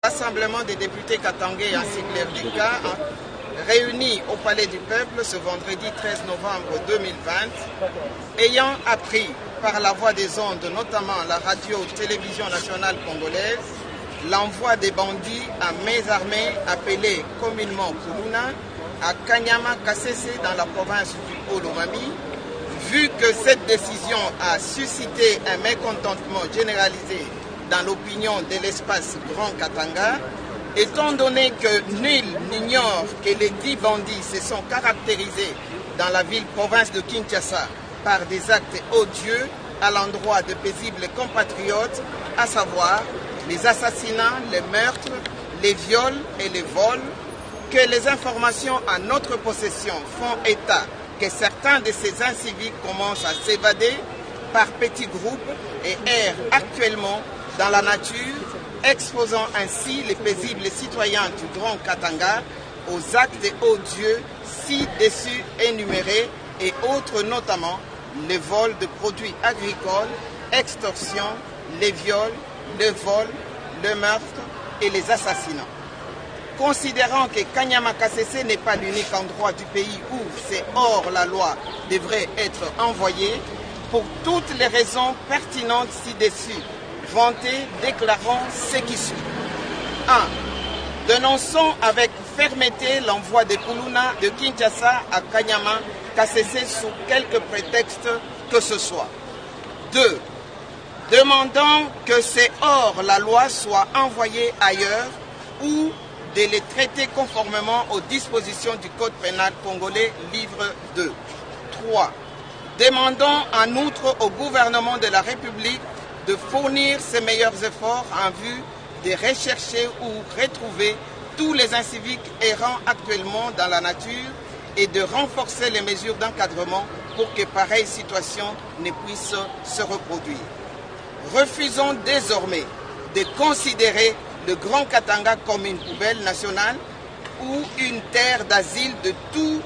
Rassemblement des députés katangais ainsi que l'RDK réunis au Palais du Peuple ce vendredi 13 novembre 2020, ayant appris par la voie des ondes, notamment la radio-télévision nationale congolaise, l'envoi des bandits à main armée appelés communément Kuluna à Kanyama Kasese dans la province du Haut-Lomami. Vu que cette décision a suscité un mécontentement généralisé dans l'opinion de l'espace Grand Katanga, étant donné que nul n'ignore que les 10 bandits se sont caractérisés dans la ville-province de Kinshasa par des actes odieux à l'endroit de paisibles compatriotes, à savoir les assassinats, les meurtres, les viols et les vols, que les informations à notre possession font état que certains de ces incivils commencent à s'évader par petits groupes et errent actuellement dans la nature, exposant ainsi les paisibles citoyens du Grand Katanga aux actes odieux ci-dessus énumérés et autres, notamment les vols de produits agricoles, extorsion, les viols, le vol, le meurtre et les assassinats. Considérant que Kanyama Kasese n'est pas l'unique endroit du pays où c'est hors la loi devrait être envoyé, pour toutes les raisons pertinentes ci-dessus, vantées, déclarons ce qui suit. 1. Dénonçons avec fermeté l'envoi des Kuluna de Kinshasa à Kanyama Kasese sous quelque prétexte que ce soit. 2. Demandons que ces hors la loi soient envoyés ailleurs ou de les traiter conformément aux dispositions du Code pénal congolais, livre 2. 3. Demandons en outre au gouvernement de la République de fournir ses meilleurs efforts en vue de rechercher ou retrouver tous les inciviques errant actuellement dans la nature et de renforcer les mesures d'encadrement pour que pareille situation ne puisse se reproduire. Refusons désormais de considérer le Grand Katanga comme une poubelle nationale ou une terre d'asile de tous